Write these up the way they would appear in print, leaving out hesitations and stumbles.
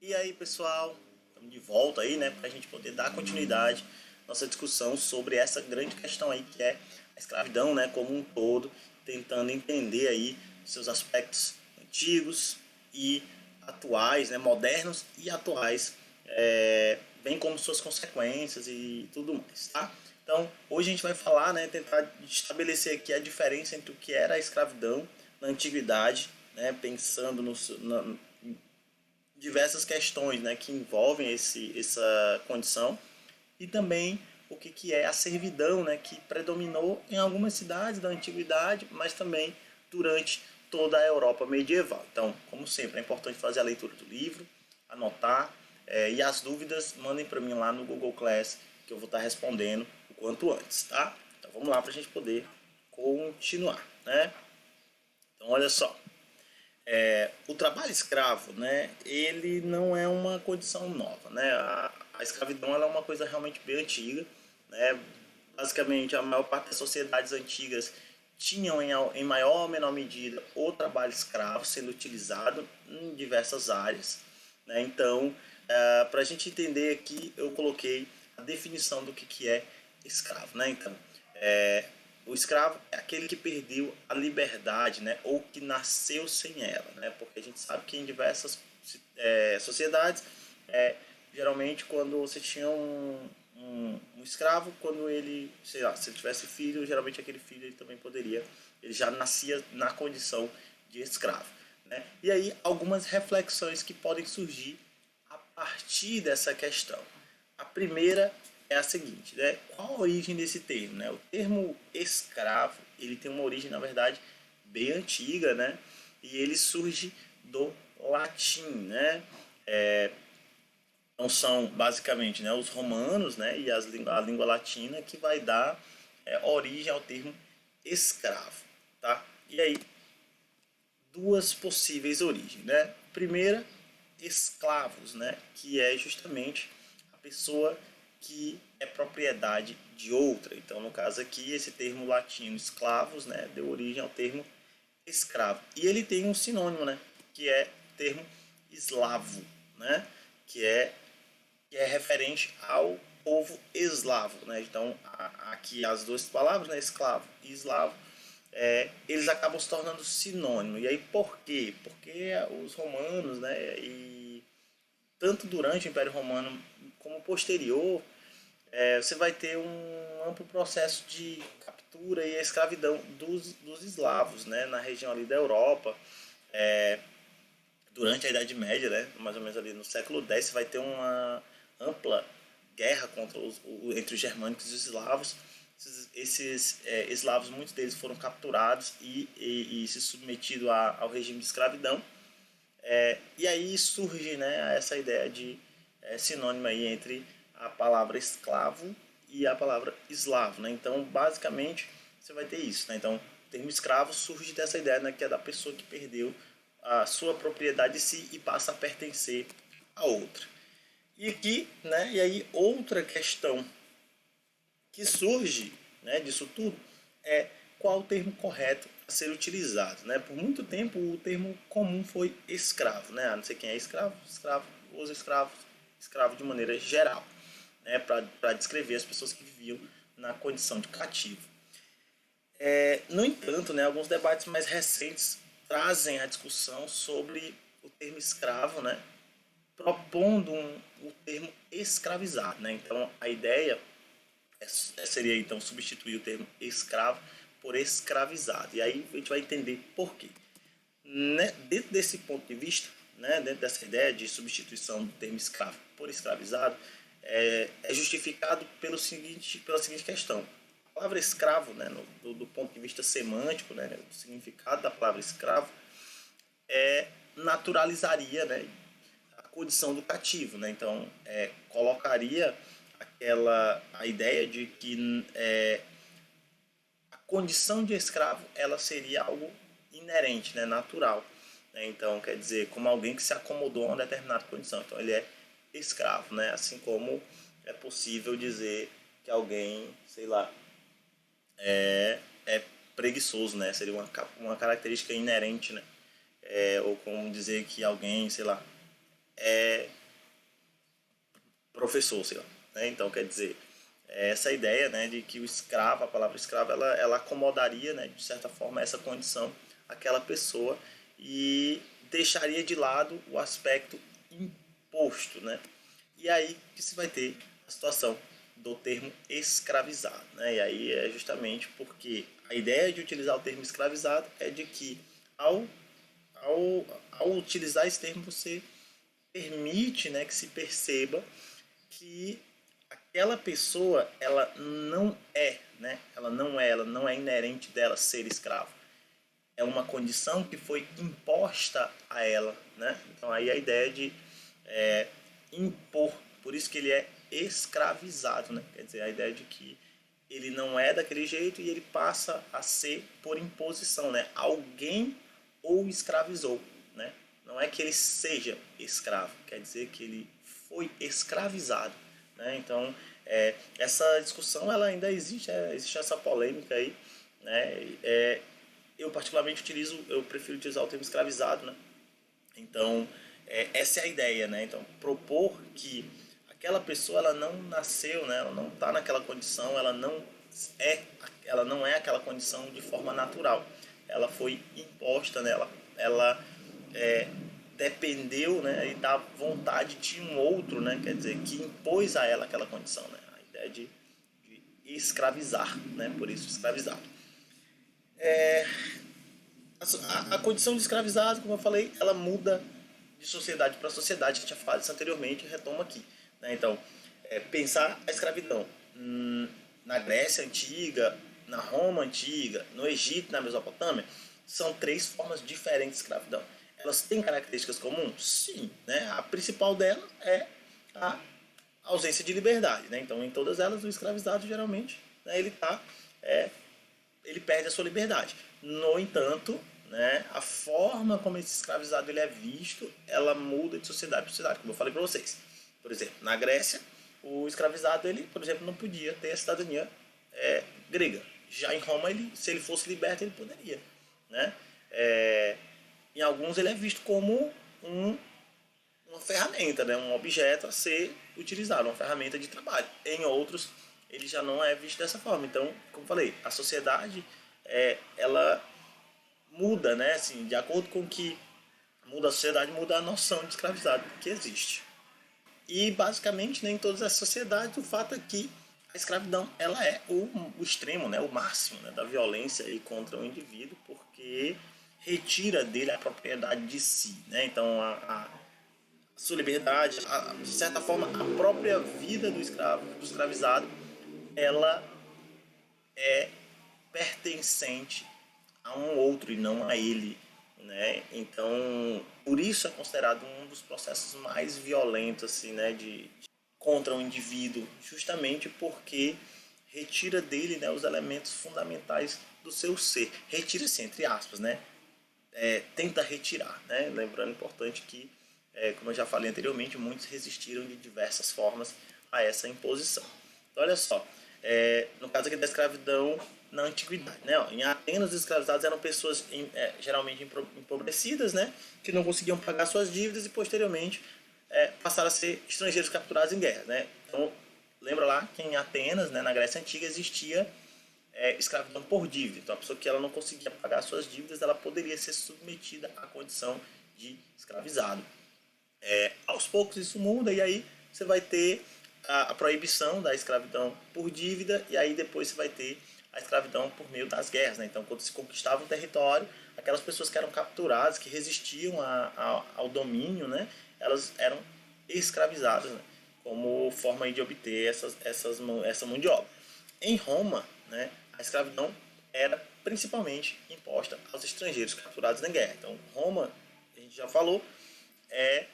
E aí, pessoal, estamos de volta aí, né, para a gente poder dar continuidade à nossa discussão sobre essa grande questão aí que é a escravidão, né, como um todo, tentando entender aí seus aspectos antigos e atuais, né, modernos e atuais, bem como suas consequências e tudo mais, tá? Então, hoje a gente vai falar, né, tentar estabelecer aqui a diferença entre o que era a escravidão na antiguidade, né, pensando diversas questões, né, que envolvem essa condição, e também o que é a servidão, né, que predominou em algumas cidades da antiguidade, mas também durante toda a Europa medieval. Então, como sempre, é importante fazer a leitura do livro, anotar, e as dúvidas mandem para mim lá no Google Class, que eu vou estar respondendo o quanto antes, tá? Então vamos lá para a gente poder continuar, né? Então olha só, o trabalho escravo, né, ele não é uma condição nova, né? A escravidão ela é uma coisa realmente bem antiga, né? Basicamente, a maior parte das sociedades antigas tinham em maior ou menor medida o trabalho escravo sendo utilizado em diversas áreas, né? Então, para a gente entender aqui, eu coloquei a definição do que é escravo, né? Então, o escravo é aquele que perdeu a liberdade, né, ou que nasceu sem ela, né, porque a gente sabe que em diversas sociedades, geralmente quando você tinha um escravo, quando ele, sei lá, se ele tivesse filho, geralmente aquele filho ele também poderia, ele já nascia na condição de escravo, né? E aí algumas reflexões que podem surgir a partir dessa questão. A primeira é a seguinte, né? Qual a origem desse termo, né? O termo escravo, ele tem uma origem, na verdade, bem antiga, né? E ele surge do latim, né? Então são basicamente, né, os romanos, né, e a língua latina que vai dar origem ao termo escravo, tá? E aí duas possíveis origens, né? Primeira, escravos, né, que é justamente a pessoa que é propriedade de outra. Então, no caso aqui, esse termo latino escravos, né, deu origem ao termo escravo. E ele tem um sinônimo, né, que é o termo eslavo, né, que é referente ao povo eslavo, né? Então aqui as duas palavras, né, escravo e eslavo, eles acabam se tornando sinônimo. E aí por quê? Porque os romanos, né, e tanto durante o Império Romano como posterior, você vai ter um amplo processo de captura e escravidão dos eslavos, né, na região ali da Europa. Durante a Idade Média, né, mais ou menos ali no século X, você vai ter uma ampla guerra entre os germânicos e os eslavos. Esses eslavos, muitos deles foram capturados e se submetidos ao regime de escravidão. E aí surge, né, essa ideia de sinônimo aí entre a palavra escravo e a palavra eslavo, né? Então, basicamente, você vai ter isso, né? Então, o termo escravo surge dessa ideia, né, que é da pessoa que perdeu a sua propriedade de si e passa a pertencer a outra. E aqui, né, e aí outra questão que surge, né, disso tudo é qual o termo correto a ser utilizado, né? Por muito tempo o termo comum foi escravo, né? Não sei quem é escravo, escravo, os escravos, escravo de maneira geral, né? Para descrever as pessoas que viviam na condição de cativo. No entanto, né, alguns debates mais recentes trazem a discussão sobre o termo escravo, né, propondo o termo escravizado, né? Então a ideia seria então substituir o termo escravo por escravizado. E aí a gente vai entender por quê. Né? Dentro desse ponto de vista, né, dentro dessa ideia de substituição do termo escravo por escravizado, é justificado pela seguinte questão. A palavra escravo, né, do ponto de vista semântico, né, do significado da palavra escravo, naturalizaria, né, a condição do cativo, né? Então colocaria a ideia de que a condição de escravo ela seria algo inerente, né, natural, né? Então quer dizer como alguém que se acomodou a uma determinada condição, então ele é escravo, né? Assim como é possível dizer que alguém, sei lá, é preguiçoso, né? Seria uma característica inerente, né? Ou como dizer que alguém, sei lá, professor, sei lá, né? Então, quer dizer, essa ideia, né, de que o escravo, a palavra escravo, ela acomodaria, né, de certa forma, essa condição àquela pessoa e deixaria de lado o aspecto imposto, né? E aí que se vai ter a situação do termo escravizado, né? E aí é justamente porque a ideia de utilizar o termo escravizado é de que ao, ao utilizar esse termo você permite, né, que se perceba que aquela pessoa ela não é, né? Ela não é inerente dela ser escravo. É uma condição que foi imposta a ela, né? Então aí a ideia de impor, por isso que ele é escravizado, né? Quer dizer, a ideia de que ele não é daquele jeito e ele passa a ser por imposição, né? Alguém o escravizou, né? Não é que ele seja escravo, quer dizer que ele foi escravizado, né? Então, essa discussão ela ainda existe, existe essa polêmica aí, né? Eu particularmente eu prefiro utilizar o termo escravizado, né? Então, essa é a ideia, né? Então, propor que aquela pessoa ela não nasceu, né? Ela não está naquela condição, é, ela não é aquela condição de forma natural. Ela foi imposta, né? Ela é, dependeu, né? E da vontade de um outro, né? Quer dizer, que impôs a ela aquela condição, né? A ideia de escravizar, né? Por isso escravizado. A condição de escravizado, como eu falei, ela muda de sociedade para sociedade, a gente já falou isso anteriormente e retoma aqui, né? Então, pensar a escravidão na Grécia Antiga, na Roma Antiga, no Egito, na Mesopotâmia, são três formas diferentes de escravidão. Elas têm características comuns? Sim, né? A principal dela é a ausência de liberdade, né? Então, em todas elas, o escravizado geralmente, né, é, ele perde a sua liberdade. No entanto, né, a forma como esse escravizado ele é visto, ela muda de sociedade para sociedade, como eu falei para vocês. Por exemplo, na Grécia, o escravizado, ele, por exemplo, não podia ter a cidadania grega. Já em Roma, se ele fosse liberto, ele poderia. Né? Em alguns, ele é visto como uma ferramenta, né? Um objeto a ser utilizado, uma ferramenta de trabalho. Em outros, ele já não é visto dessa forma. Então, como falei, a sociedade ela muda, né? Assim, de acordo com que muda a sociedade, muda a noção de escravizado que existe. E basicamente, né, em todas as sociedades, o fato é que a escravidão ela é o extremo, né, o máximo, né, da violência aí contra o indivíduo, porque retira dele a propriedade de si, né? Então a sua liberdade, de certa forma, a própria vida do escravizado, ela é pertencente a um outro e não a ele, né? Então, por isso é considerado um dos processos mais violentos, assim, né, contra o indivíduo, justamente porque retira dele, né, os elementos fundamentais do seu ser. Retira-se, entre aspas, né? Tenta retirar, né? Lembrando, importante que, como eu já falei anteriormente, muitos resistiram de diversas formas a essa imposição. Então, olha só, no caso aqui da escravidão na antiguidade, né? Em Atenas, os escravizados eram pessoas geralmente empobrecidas, né? Que não conseguiam pagar suas dívidas e posteriormente passaram a ser estrangeiros capturados em guerra, né? Então, lembra lá que em Atenas, né, na Grécia Antiga, existia escravidão por dívida. Então, a pessoa que ela não conseguia pagar suas dívidas, ela poderia ser submetida à condição de escravizado. Aos poucos isso muda e aí você vai ter a proibição da escravidão por dívida e aí depois você vai ter a escravidão por meio das guerras, né? Então, quando se conquistava um território, aquelas pessoas que eram capturadas, que resistiam ao domínio, né? Elas eram escravizadas, né? Como forma de obter essa mão de obra. Em Roma, né, a escravidão era principalmente imposta aos estrangeiros capturados na guerra. Então, Roma, a gente já falou, é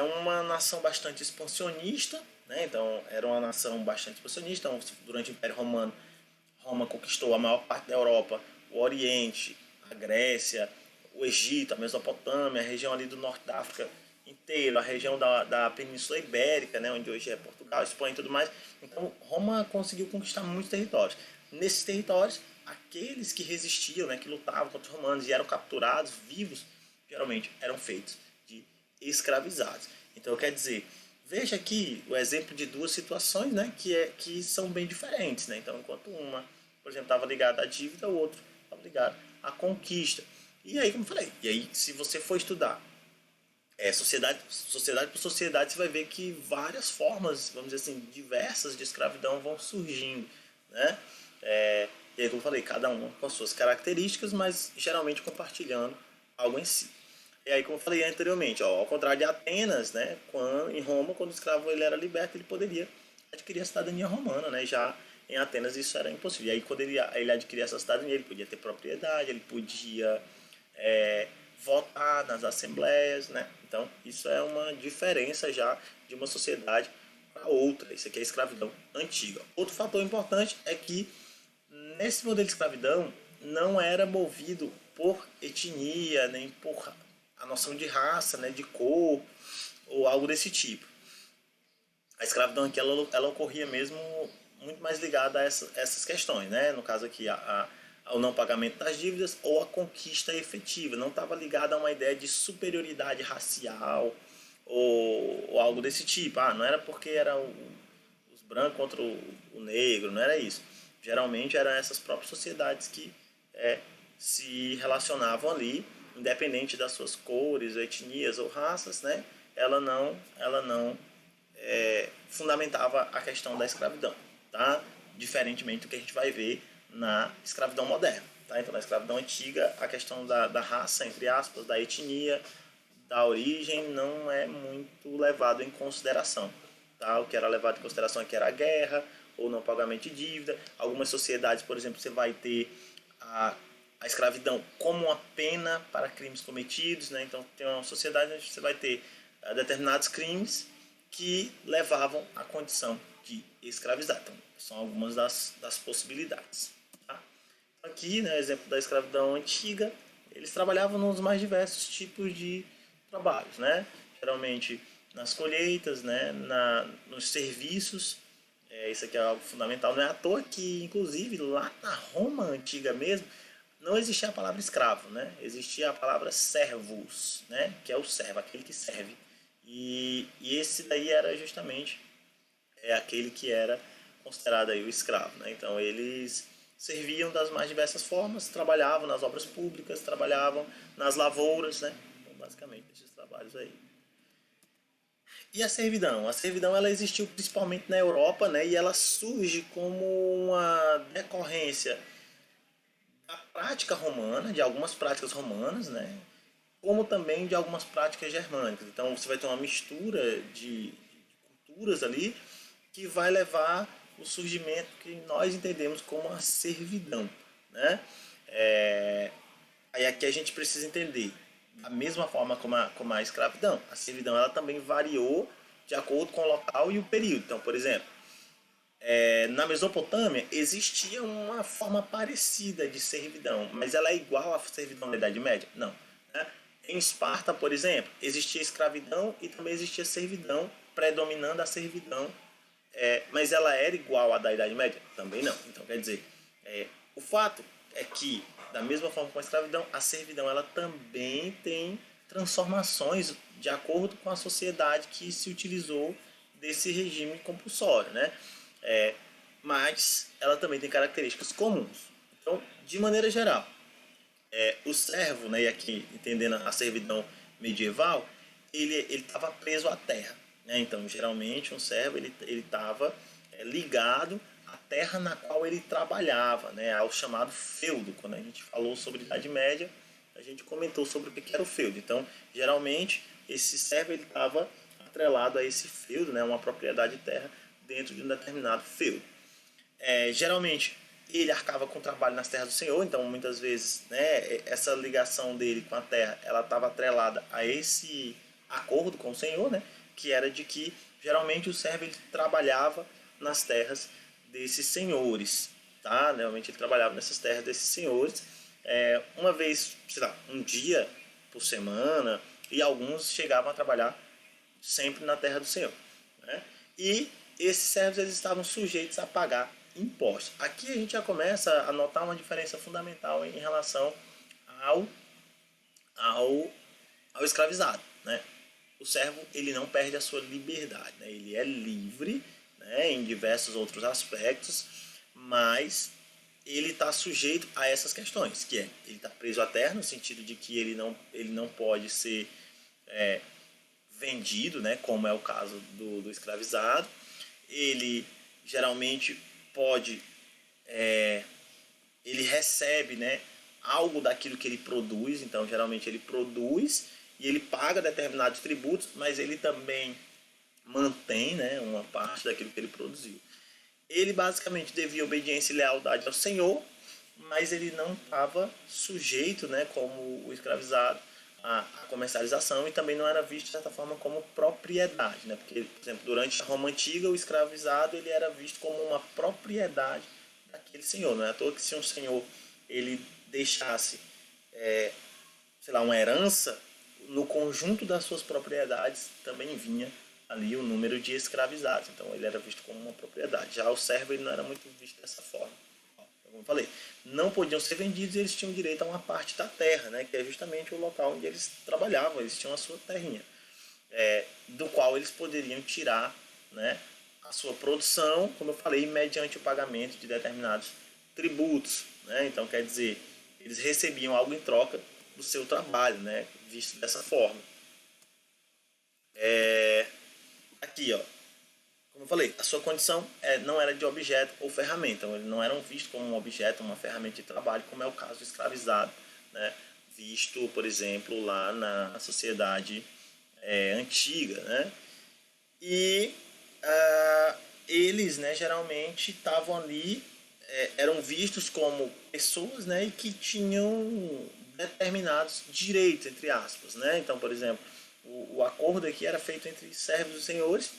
uma nação bastante expansionista, né? Então, era uma nação bastante expansionista. Então, durante o Império Romano, Roma conquistou a maior parte da Europa, o Oriente, a Grécia, o Egito, a Mesopotâmia, a região ali do norte da África inteiro, a região da Península Ibérica, né, onde hoje é Portugal, Espanha e tudo mais. Então, Roma conseguiu conquistar muitos territórios. Nesses territórios, aqueles que resistiam, né, que lutavam contra os romanos e eram capturados vivos, geralmente eram feitos de escravizados. Então, quer dizer, veja aqui o exemplo de duas situações, né, que são bem diferentes, né? Então, enquanto uma, por exemplo, estava ligada à dívida, o outro estava ligado à conquista. E aí, como eu falei, e aí, se você for estudar sociedade por sociedade, você vai ver que várias formas, vamos dizer assim, diversas de escravidão vão surgindo, né? E aí, como eu falei, cada uma com as suas características, mas geralmente compartilhando algo em si. E aí, como eu falei anteriormente, ó, ao contrário de Atenas, né, em Roma, quando o escravo ele era liberto, ele poderia adquirir a cidadania romana, né? Já em Atenas isso era impossível. E aí, quando ele adquiria essa cidadania, ele podia ter propriedade, ele podia é, votar nas assembleias, né? Então, isso é uma diferença já de uma sociedade para outra. Isso aqui é a escravidão antiga. Outro fator importante é que nesse modelo de escravidão não era movido por etnia, nem por a noção de raça, né, de cor ou algo desse tipo. A escravidão aqui ela ocorria mesmo muito mais ligada a essas questões, né? No caso aqui ao não pagamento das dívidas ou a conquista efetiva. Não estava ligada a uma ideia de superioridade racial ou algo desse tipo. Não era porque era os brancos contra o negro, não era isso. Geralmente eram essas próprias sociedades que se relacionavam ali, independente das suas cores, etnias ou raças, né? Ela não fundamentava a questão da escravidão, tá? Diferentemente do que a gente vai ver na escravidão moderna. Tá? Então, na escravidão antiga, a questão da raça, entre aspas, da etnia, da origem, não é muito levado em consideração. Tá? O que era levado em consideração aqui era a guerra, ou não pagamento de dívida. Algumas sociedades, por exemplo, você vai ter a escravidão como uma pena para crimes cometidos. Né? Então, tem uma sociedade onde você vai ter determinados crimes que levavam à condição de escravizar. Então, são algumas das possibilidades. Tá? Aqui, né, exemplo da escravidão antiga, eles trabalhavam nos mais diversos tipos de trabalhos, né? Geralmente nas colheitas, né, nos serviços. Isso aqui é algo fundamental. Não é à toa que, inclusive, lá na Roma antiga mesmo, não existia a palavra escravo, né? Existia a palavra servus, né? Que é o servo, aquele que serve. E esse daí era justamente aquele que era considerado aí o escravo, né? Então eles serviam das mais diversas formas, trabalhavam nas obras públicas, trabalhavam nas lavouras, né? Então, basicamente esses trabalhos aí. E a servidão? A servidão ela existiu principalmente na Europa, né? E ela surge como uma decorrência da prática romana, de algumas práticas romanas, né? Como também de algumas práticas germânicas. Então você vai ter uma mistura de culturas ali que vai levar o surgimento que nós entendemos como a servidão. Né? Aí aqui a gente precisa entender, da mesma forma como a escravidão, a servidão ela também variou de acordo com o local e o período. Então, por exemplo, na Mesopotâmia existia uma forma parecida de servidão, mas ela é igual à servidão da Idade Média? Não. Né? Em Esparta, por exemplo, existia escravidão e também existia servidão, predominando a servidão, mas ela era igual à da Idade Média? Também não. Então, quer dizer, o fato é que, da mesma forma com a escravidão, a servidão ela também tem transformações de acordo com a sociedade que se utilizou desse regime compulsório, né? Mas ela também tem características comuns. Então, de maneira geral, o servo, né, e aqui entendendo a servidão medieval, ele estava preso à terra. Né? Então, geralmente, um servo ele estava ligado à terra na qual ele trabalhava, né, ao chamado feudo. Quando a gente falou sobre a Idade Média, a gente comentou sobre o que era o feudo. Então, geralmente, esse servo estava atrelado a esse feudo, né, uma propriedade de terra dentro de um determinado feudo. Geralmente ele arcava com o trabalho nas terras do Senhor, então muitas vezes, né, essa ligação dele com a terra ela estava atrelada a esse acordo com o Senhor, né, que era de que geralmente o servo ele trabalhava nas terras desses senhores, tá? Realmente ele trabalhava nessas terras desses senhores, uma vez, sei lá, um dia por semana, e alguns chegavam a trabalhar sempre na terra do Senhor, né? E esses servos eles estavam sujeitos a pagar impostos. Aqui a gente já começa a notar uma diferença fundamental em relação ao, ao escravizado. Né? o servo ele não perde a sua liberdade, né? Ele é livre, né, em diversos outros aspectos, mas ele está sujeito a essas questões, que é, ele está preso à terra, no sentido de que ele não pode ser vendido, né, como é o caso do escravizado. Ele geralmente pode, ele recebe, né, algo daquilo que ele produz, então geralmente ele produz e ele paga determinados tributos, mas ele também mantém, né, uma parte daquilo que ele produziu. Ele basicamente devia obediência e lealdade ao Senhor, mas ele não estava sujeito, né, como o escravizado, à comercialização, e também não era visto de certa forma como propriedade, né? Porque, por exemplo, durante a Roma Antiga, o escravizado ele era visto como uma propriedade daquele senhor. Não é à toa que se um senhor ele deixasse, sei lá, uma herança, no conjunto das suas propriedades também vinha ali o número de escravizados. Então ele era visto como uma propriedade. Já o servo ele não era muito visto dessa forma. Como eu falei, não podiam ser vendidos e eles tinham direito a uma parte da terra, né, que é justamente o local onde eles trabalhavam. Eles tinham a sua terrinha, do qual eles poderiam tirar, né, a sua produção, como eu falei, mediante o pagamento de determinados tributos, né? Então, quer dizer, eles recebiam algo em troca do seu trabalho, né, visto dessa forma. Aqui, ó, como eu falei, a sua condição não era de objeto ou ferramenta. Então, eles não eram vistos como um objeto, uma ferramenta de trabalho, como é o caso do escravizado, né, visto, por exemplo, lá na sociedade antiga, né? E eles, né, geralmente estavam ali, eram vistos como pessoas, né, e que tinham determinados direitos, entre aspas, né? Então, por exemplo, o acordo aqui era feito entre servos e senhores,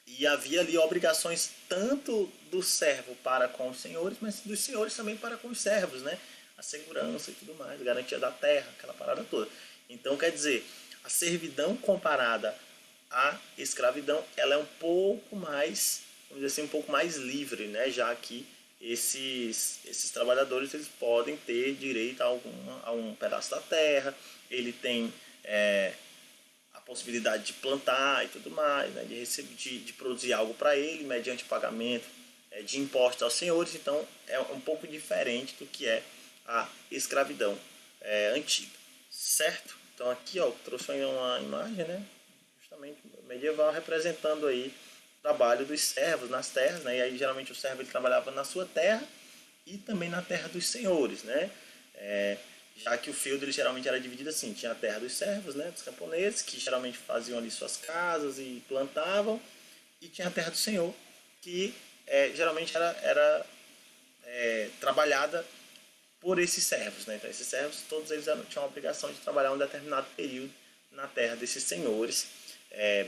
e havia ali obrigações tanto do servo para com os senhores, mas dos senhores também para com os servos, né? A segurança e tudo mais, a garantia da terra, aquela parada toda. Então, quer dizer, a servidão comparada à escravidão, ela é um pouco mais, vamos dizer assim, um pouco mais livre, né? Já que esses trabalhadores eles podem ter direito a um pedaço da terra, ele tem a possibilidade de plantar e tudo mais, né, de receber, de produzir algo para ele mediante pagamento de impostos aos senhores. Então é um pouco diferente do que é a escravidão antiga, certo? Então aqui, ó, trouxe uma imagem, né, justamente medieval, representando aí o trabalho dos servos nas terras, né, e aí geralmente o servo ele trabalhava na sua terra e também na terra dos senhores, né? Já que o feudo ele geralmente era dividido assim, tinha a terra dos servos, né, dos camponeses, que geralmente faziam ali suas casas e plantavam, e tinha a terra do senhor, que geralmente era trabalhada por esses servos, né? Então esses servos, todos eles tinham a obrigação de trabalhar um determinado período na terra desses senhores,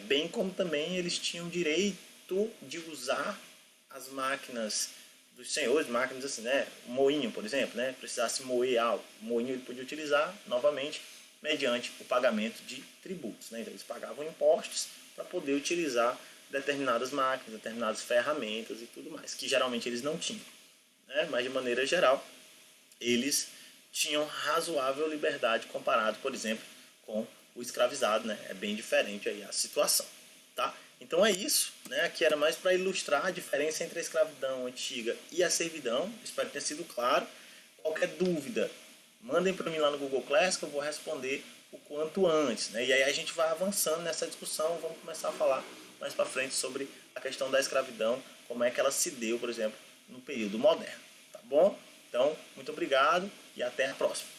bem como também eles tinham direito de usar as máquinas dos senhores, máquinas assim, né? O moinho, por exemplo, né? Precisasse moer algo, o moinho ele podia utilizar novamente mediante o pagamento de tributos, né? Então eles pagavam impostos para poder utilizar determinadas máquinas, determinadas ferramentas e tudo mais, que geralmente eles não tinham, né? Mas de maneira geral, eles tinham razoável liberdade comparado, por exemplo, com o escravizado, né? É bem diferente aí a situação, tá? Então é isso, né? Aqui era mais para ilustrar a diferença entre a escravidão antiga e a servidão. Espero que tenha sido claro. Qualquer dúvida, mandem para mim lá no Google Class que eu vou responder o quanto antes, né? E aí a gente vai avançando nessa discussão, vamos começar a falar mais para frente sobre a questão da escravidão, como é que ela se deu, por exemplo, no período moderno, tá bom? Então, muito obrigado e até a próxima.